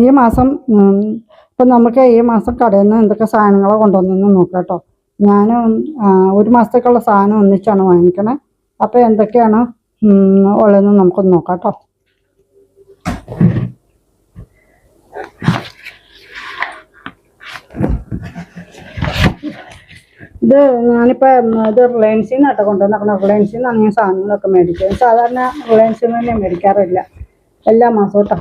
ഈ മാസം ഇപ്പം നമുക്ക് ഈ മാസം കടയിൽ നിന്ന് എന്തൊക്കെ സാധനങ്ങളാണ് കൊണ്ടുവന്നെന്ന് നോക്കാം കേട്ടോ. ഞാൻ ഒരു മാസത്തേക്കുള്ള സാധനം ഒന്നിച്ചാണ് വാങ്ങിക്കണേ. അപ്പോൾ എന്തൊക്കെയാണ് ഉള്ളതെന്ന് നമുക്കൊന്ന് നോക്കാം കേട്ടോ. ഇത് ഞാനിപ്പോൾ ഇത് റിലയൻസിൽ നിന്നാട്ടോ കൊണ്ടുവന്നേക്കണം. റിലയൻസിൽ നിന്നാണ് ഞാൻ സാധനങ്ങളൊക്കെ മേടിച്ചത്. സാധാരണ റിലയൻസിൽ നിന്ന് തന്നെ മേടിക്കാറില്ല എല്ലാ മാസവും കേട്ടോ.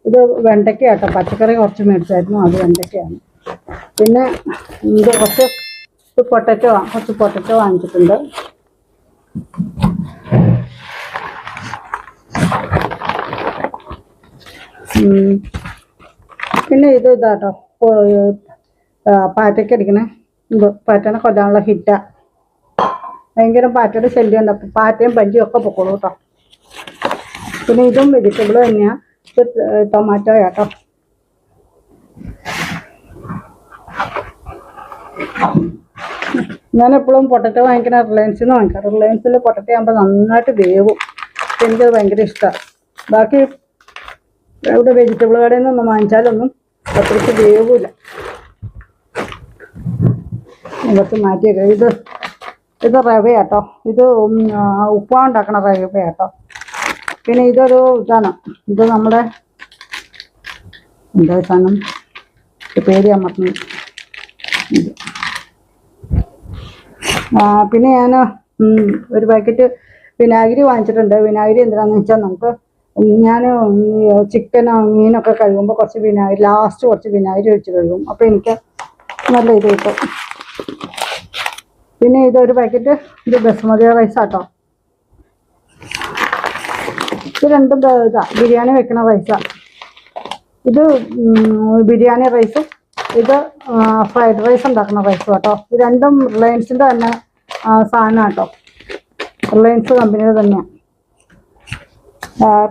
ഇത് വെണ്ടയ്ക്കാട്ടോ, പച്ചക്കറി കുറച്ച് മേടിച്ചായിരുന്നു, അത് വെണ്ടയ്ക്കയാണ്. പിന്നെ ഇത് കുറച്ച് പൊട്ടറ്റോ വാങ്ങിച്ചിട്ടുണ്ട്. പിന്നെ ഇത് ഇതാട്ടോ, പാറ്റയ്ക്ക് അടിക്കണേ. ഇത് പാറ്റേനെ കൊല്ലാനുള്ള ഹിറ്റാ. ഭയങ്കര പാറ്റയുടെ ശല്യം ഉണ്ട്. അപ്പം പാറ്റയും പഞ്ചിയും ഒക്കെ പൊക്കോളൂ കേട്ടോ. പിന്നെ ഇതും വെജിറ്റബിൾ തന്നെയാണ്. ടൊമാറ്റോ കേട്ടോ. ഞാനെപ്പോഴും പൊട്ടറ്റോ വാങ്ങിക്കണ റിലയൻസിൽ നിന്ന് വാങ്ങിക്കാം. റിലയൻസിൽ പൊട്ടറ്റോ ആകുമ്പോൾ നന്നായിട്ട് വേവും. എനിക്കത് ഭയങ്കര ഇഷ്ടമാണ്. ബാക്കി ഇവിടെ വെജിറ്റബിൾ കടയിൽ നിന്നൊന്നും വാങ്ങിച്ചാലൊന്നും അത്രയ്ക്ക് വേവില്ല. കുറച്ച് മാറ്റിയൊക്കെ. ഇത് റവയാട്ടോ. ഇത് ഉപ്പുമാവ് ഉണ്ടാക്കണ റവയാട്ടോ. പിന്നെ ഇതൊരു ഇതാണ്. ഇത് നമ്മുടെ എന്താ സാധനം, പേര് ഞാൻ മറന്നു. പിന്നെ ഞാൻ ഒരു പാക്കറ്റ് വിനാഗിരി വാങ്ങിച്ചിട്ടുണ്ട്. വിനാഗിരി എന്തിനാണെന്ന് വെച്ചാൽ നമുക്ക് ഞാൻ ചിക്കനോ മീനൊക്കെ കഴുകുമ്പോൾ കുറച്ച് വിനാഗിരി ലാസ്റ്റ് കുറച്ച് വിനാഗിരി ഒഴിച്ച് കഴുകും. അപ്പോൾ എനിക്ക് നല്ല ഇത് കിട്ടും. പിന്നെ ഇതൊരു പാക്കറ്റ് ഇത് ബസുമതി റൈസാട്ടോ. ഇത് രണ്ടും ഇതാ ബിരിയാണി വെക്കണ റൈസാണ്. ഇത് ബിരിയാണി റൈസും ഇത് ഫ്രൈഡ് റൈസ് ഉണ്ടാക്കുന്ന റൈസും കേട്ടോ. ഇത് രണ്ടും റിലയൻസിൻ്റെ തന്നെ സാധനം കേട്ടോ. റിലയൻസ് കമ്പനിയുടെ തന്നെയാണ്.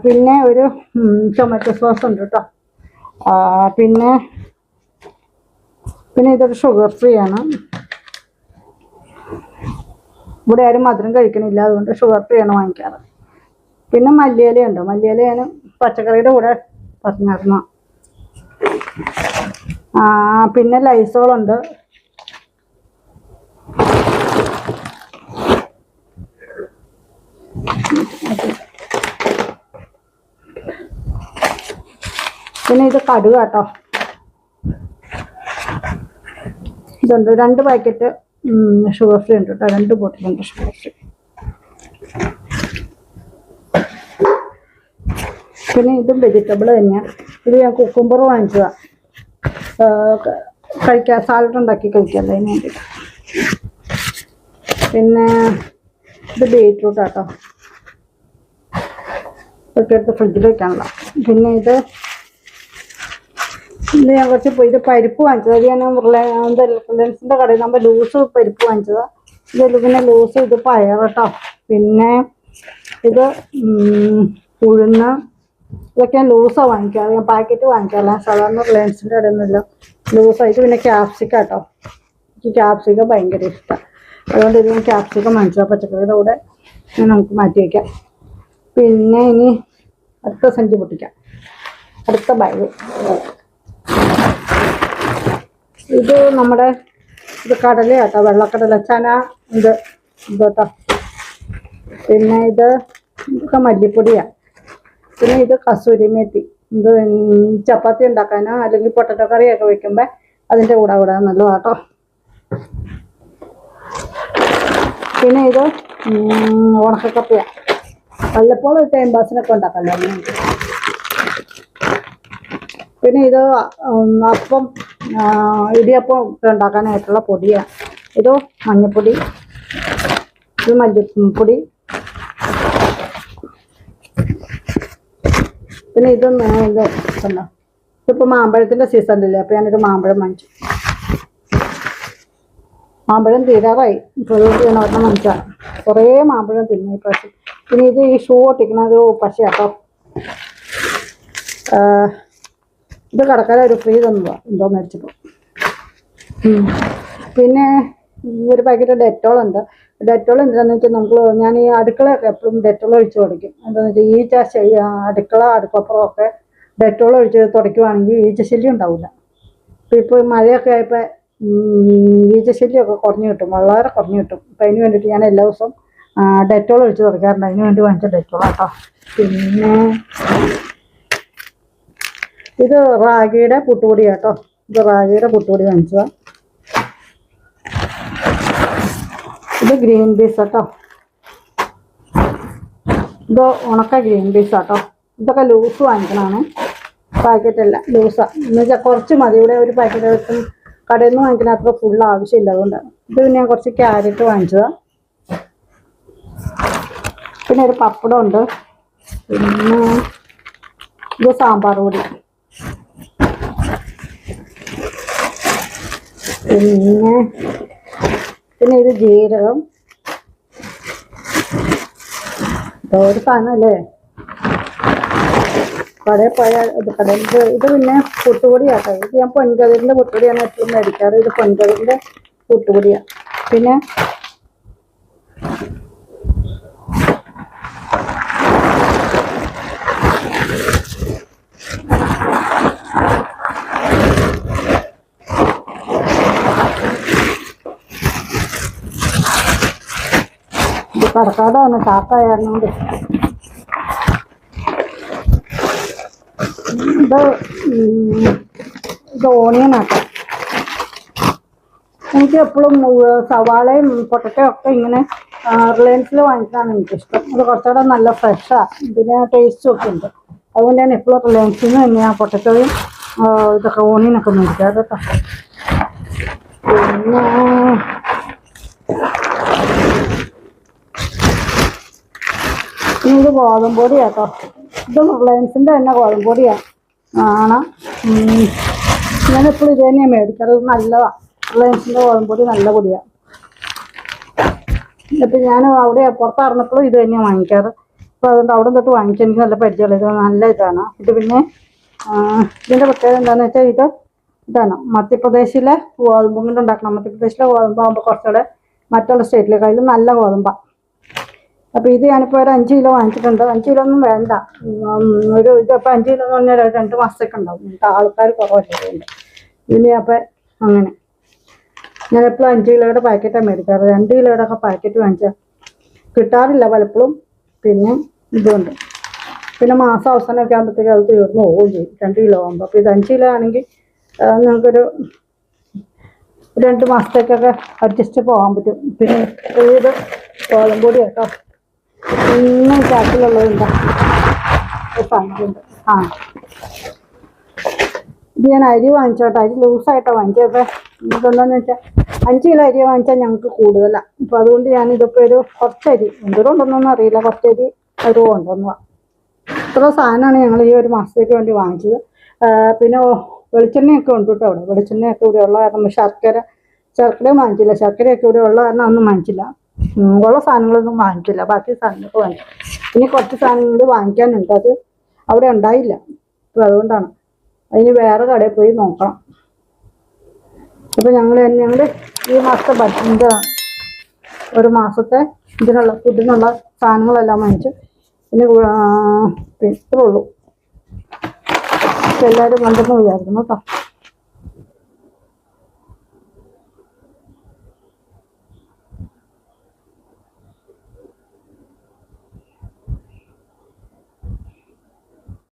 പിന്നെ ഒരു ടൊമാറ്റോ സോസ് ഉണ്ട് കേട്ടോ. പിന്നെ ഇതൊരു ഷുഗർ ഫ്രീ ആണ്. ഇവിടെ ആരും മധുരം കഴിക്കണില്ല, അതുകൊണ്ട് ഷുഗർ ഫ്രീ ആണ് വാങ്ങിക്കാറ്. പിന്നെ മല്ലിയിലയുണ്ട്. മല്ലിയില ഞാൻ പച്ചക്കറിയുടെ കൂടെ പറഞ്ഞിരുന്നു. പിന്നെ ലൈസോളുണ്ട്. പിന്നെ ഇത് കടുക് കേട്ടോ. ഇതുണ്ട് 2 പാക്കറ്റ് ഷുഗർ ഫ്രീ ഉണ്ട് കേട്ടോ. 2 ബോട്ടിലുണ്ട് ഷുഗർ ഫ്രീ. പിന്നെ ഇതും വെജിറ്റബിൾ തന്നെയാണ്. ഇത് ഞാൻ കുക്കുംബർ വാങ്ങിച്ചതാണ്. കഴിക്കാൻ സാലഡ് ഉണ്ടാക്കി കഴിക്കാമല്ലോ അതിന് വേണ്ടിയിട്ട്. പിന്നെ ഇത് ബീറ്റ്റൂട്ട് കേട്ടോ. ഇതൊക്കെ എടുത്ത് ഫ്രിഡ്ജിൽ വെക്കാനുള്ള. പിന്നെ ഇത് ഞാൻ കുറച്ച് ഇത് പരിപ്പ് വാങ്ങിച്ചത്. അത് ഞാൻ റിലയൻസിൻ്റെ കടയിൽ നമ്മൾ ലൂസ് പരിപ്പ് വാങ്ങിച്ചതാണ്. ഇത് പിന്നെ ലൂസ് ഇത് പയർ കേട്ടോ. പിന്നെ ഇത് ഉഴുന്ന്. ഇതൊക്കെ ഞാൻ ലൂസാണ് വാങ്ങിക്കാറ്. ഞാൻ പാക്കറ്റ് വാങ്ങിക്കാറില്ല. സാധാരണ റിലയൻസിൻ്റെ കടയിൽ നിന്നല്ലോ ലൂസായിട്ട്. പിന്നെ ക്യാപ്സിക്കം കേട്ടോ. എനിക്ക് ക്യാപ്സിക്കം ഭയങ്കര ഇഷ്ടമാണ്. അതുകൊണ്ട് ഇത് ഞാൻ ക്യാപ്സിക്കം വാങ്ങിച്ചതാണ്. പച്ചക്കറിയുടെ കൂടെ നമുക്ക് മാറ്റി വയ്ക്കാം. പിന്നെ ഇനി അടുത്ത സഞ്ചി പൊട്ടിക്കാം. അടുത്ത ബാഗ് ഇത് നമ്മുടെ ഇത് കടല കേട്ടോ. വെള്ളക്കടല ചന ഇത് കേട്ടോ. പിന്നെ ഇതൊക്കെ മല്ലിപ്പൊടിയാണ്. പിന്നെ ഇത് കസൂരി മേത്തി. ഇത് ചപ്പാത്തി ഉണ്ടാക്കാനോ അല്ലെങ്കിൽ പൊട്ടറ്റോ കറിയൊക്കെ വെക്കുമ്പോൾ അതിൻ്റെ കൂടെ നല്ലതാണ് കേട്ടോ. പിന്നെ ഇത് ഉണക്കക്കപ്പയാണ്. വല്ലപ്പോഴും ടൈം പാസിനൊക്കെ ഉണ്ടാക്കല്ലോ. പിന്നെ ഇത് അപ്പം ഇടിയപ്പം ഉണ്ടാക്കാനായിട്ടുള്ള പൊടിയാണ്. ഇത് മഞ്ഞൾപ്പൊടി, ഇത് മല്ലിപ്പൊടി. പിന്നെ ഇത് കണ്ടോ. ഇതിപ്പോൾ മാമ്പഴത്തിൻ്റെ സീസണിലല്ലേ, അപ്പോൾ ഞാനൊരു മാമ്പഴം വാങ്ങിച്ചു. മാമ്പഴം തീരാറായി. ഇപ്പോൾ ഞാൻ ഒരെണ്ണം വാങ്ങിച്ചാൽ കുറേ മാമ്പഴം തിന്നു ഈ പ്രാവശ്യം. പിന്നെ ഇത് ഈ ഷൂ ഒട്ടിക്കുന്ന ഒരു പശയാട്ടോ. ഇത് കടക്കാരെ ഒരു ഫ്രീ തന്നതാണ് എന്തോ മേടിച്ചപ്പോൾ. പിന്നെ ഒരു പാക്കറ്റ് ഡെറ്റോളുണ്ട്. ഡെറ്റോൾ എന്താണെന്ന് വെച്ചാൽ ഞാൻ ഈ അടുക്കളയൊക്കെ എപ്പോഴും ഡെറ്റോൾ ഒഴിച്ച് കൊടുക്കും. എന്താണെന്ന് വെച്ചാൽ അടുക്കളപ്പുറമൊക്കെ ഡെറ്റോൾ ഒഴിച്ച് തുടയ്ക്കുവാണെങ്കിൽ ഈച്ചശല്യം ഉണ്ടാവില്ല. ഇപ്പോൾ മഴയൊക്കെ ആയപ്പോൾ ഈച്ചശല്യമൊക്കെ കുറഞ്ഞു കിട്ടും, വളരെ കുറഞ്ഞു കിട്ടും. അപ്പം അതിന് വേണ്ടിയിട്ട് ഞാൻ എല്ലാ ദിവസവും ഡെറ്റോൾ ഒഴിച്ച് തുടയ്ക്കാറുണ്ട്. അതിന് വേണ്ടി വാങ്ങിച്ച ഡെറ്റോൾ കേട്ടോ. പിന്നെ ഇത് റാഗിയുടെ പുട്ടുപൊടി കേട്ടോ. ഇത് റാഗിയുടെ പുട്ടുപൊടി വാങ്ങിച്ചതാണ്. ഇത് ഗ്രീൻ പീസ് കേട്ടോ. ഇത് ഉണക്ക ഗ്രീൻ പീസ് കേട്ടോ. ഇതൊക്കെ ലൂസ് വാങ്ങിക്കണമാണ്, പാക്കറ്റല്ല, ലൂസാണ്. എന്ന് വെച്ചാൽ കുറച്ച് മതി. ഇവിടെ ഒരു പാക്കറ്റ് വെക്കും, കടയിൽ നിന്ന് വാങ്ങിക്കുന്ന അത്ര ഫുൾ ആവശ്യമില്ല, അതുകൊണ്ടാണ്. ഇത് ഞാൻ കുറച്ച് ക്യാരറ്റ് വാങ്ങിച്ചതാണ്. പിന്നെ ഒരു പപ്പടം ഉണ്ട്. പിന്നെ ഇത് സാമ്പാർ പൊടി. പിന്നെ ഇത് ജീരകം. ഒരു സാധനമല്ലേ, കടയിൽ പോയാൽ ഇത് പിന്നെ പുട്ടുപൊടിയാട്ടോ. ഇത് ഞാൻ പൊൻകതിരിൻ്റെ പുട്ടുപൊടിയാണ് എപ്പോഴും മേടിക്കാറ്. ഇത് പൊൻകതിരിൻ്റെ പുട്ടുപൊടിയാണ്. പിന്നെ ഇത് കടക്കാടാണ്, കാക്കായിരുന്നുകൊണ്ട്. ഇത് ഓണിയനാട്ടോ. എനിക്ക് എപ്പോഴും സവാളയും പൊട്ടറ്റയും ഒക്കെ ഇങ്ങനെ റിലയൻസിൽ വാങ്ങിക്കാനാണ് എനിക്കിഷ്ടം. അത് കുറച്ചുകൂടെ നല്ല ഫ്രഷാണ്, പിന്നെ ടേസ്റ്റും ഒക്കെ ഉണ്ട്. അതുകൊണ്ട് ഞാൻ എപ്പോഴും റിലയൻസിൽ നിന്ന് തന്നെയാണ് പൊട്ടറ്റോയും ഇതൊക്കെ ഓണിയനൊക്കെ മേടിക്കാറ് കേട്ടോ. പിന്നെ ഇത് ഗോതമ്പൊടി കേട്ടോ. ഇത് റിലയൻസിൻ്റെ തന്നെ ഗോതമ്പൊടിയാണ് ആണ്. ഞാനെപ്പോഴും ഇത് തന്നെയാണ് മേടിക്കാറ്. ഇത് നല്ലതാണ്, റിലയൻസിൻ്റെ ഗോതമ്പൊടി നല്ല പൊടിയാണ്. ഇപ്പം ഞാൻ അവിടെ പുറത്തിറങ്ങപ്പോഴും ഇത് തന്നെയാണ് വാങ്ങിക്കാറ്. അപ്പോൾ അതുകൊണ്ട് അവിടെ തൊട്ട് വാങ്ങിച്ച് എനിക്ക് നല്ല പരിചയമുള്ള ഇത് നല്ല ഇതാണ്. ഇത് പിന്നെ ഇതിൻ്റെ പ്രത്യേകത എന്താണെന്ന് വെച്ചാൽ ഇതാണ് മധ്യപ്രദേശിലെ ഗോതമ്പ് കൊണ്ട് ഉണ്ടാക്കണം. മധ്യപ്രദേശിലെ ഗോതമ്പാകുമ്പോൾ കുറച്ചുകൂടെ മറ്റുള്ള സ്റ്റേറ്റിലേക്കായാലും നല്ല ഗോതമ്പാണ്. അപ്പോൾ ഇത് ഞാനിപ്പോൾ ഒരു 5 കിലോ വാങ്ങിച്ചിട്ടുണ്ട്. 5 കിലോ ഒന്നും വേണ്ട, ഒരു ഇതിപ്പോൾ 5 കിലോ എന്ന് പറഞ്ഞാൽ 2 മാസത്തേക്ക് ഉണ്ടാവും. ആൾക്കാർ കുറവല്ലേ ഇനി. അപ്പം അങ്ങനെ ഞാനെപ്പോഴും 5 കിലോയുടെ പാക്കറ്റാണ് മേടിക്കാറ്. 2 കിലോയുടെ ഒക്കെ പാക്കറ്റ് വാങ്ങിച്ചാൽ കിട്ടാറില്ല പലപ്പോഴും. പിന്നെ ഇതുണ്ട്. പിന്നെ മാസം അവസാനമൊക്കെ ആകുമ്പോഴത്തേക്ക് അത് തീർന്നു പോവുകയും ചെയ്യും 2 കിലോ ആകുമ്പോൾ. അപ്പോൾ ഇത് 5 കിലോ ആണെങ്കിൽ ഞങ്ങൾക്കൊരു 2 മാസത്തേക്കൊക്കെ അഡ്ജസ്റ്റ് പോകാൻ പറ്റും. പിന്നെ ഇത് ഗോതമ്പൊടി കേട്ടോ. ഇന്ന് ചാക്കിലുള്ളതുണ്ട്, സാധനമുണ്ട്. ഇത് ഞാൻ അരി വാങ്ങിച്ചോട്ടെ. അരി ലൂസായിട്ടാണ് വാങ്ങിച്ചപ്പോൾ. നമുക്കെന്താണെന്ന് വെച്ചാൽ 5 കിലോ അരി വാങ്ങിച്ചാൽ ഞങ്ങൾക്ക് കൂടുതലാണ്. അപ്പോൾ അതുകൊണ്ട് ഞാനിതിപ്പോൾ ഒരു കുറച്ചരി, എന്തൊരു ഉണ്ടെന്നൊന്നും അറിയില്ല, കുറച്ചരി ഒരു കൊണ്ടുവന്നതാണ്. ഇത്ര സാധനമാണ് ഞങ്ങൾ ഈ ഒരു മാസത്തേക്ക് വേണ്ടി വാങ്ങിച്ചത്. പിന്നെ വെളിച്ചെണ്ണയൊക്കെ ഉണ്ട് കേട്ടോ. അവിടെ വെളിച്ചെണ്ണയൊക്കെ ഇവിടെ ഉള്ള കാരണം ശർക്കരയും വാങ്ങിച്ചില്ല. ശർക്കരയൊക്കെ ഇവിടെ ഉള്ള കാരണം ഒന്നും വാങ്ങിച്ചില്ല. ഉള്ള സാധനങ്ങളൊന്നും വാങ്ങിച്ചില്ല, ബാക്കി സാധനങ്ങളൊക്കെ വാങ്ങിച്ചു. ഇനി കുറച്ച് സാധനങ്ങൾ വാങ്ങിക്കാനുണ്ട്, അത് അവിടെ ഉണ്ടായില്ല. അപ്പോൾ അതുകൊണ്ടാണ് അതിന് വേറെ കടയിൽ പോയി നോക്കണം. അപ്പോൾ ഞങ്ങൾ ഈ മാസത്തെ ബഡ്ജറ്റ് ഒരു മാസത്തെ ഇതിനുള്ള ഫുഡിനുള്ള സാധനങ്ങളെല്ലാം വാങ്ങിച്ചു. പിന്നെ ഇത്രേ ഉള്ളൂ. എല്ലാവരും കണ്ടെന്ന് വിചാരിക്കുന്നു കേട്ടോ.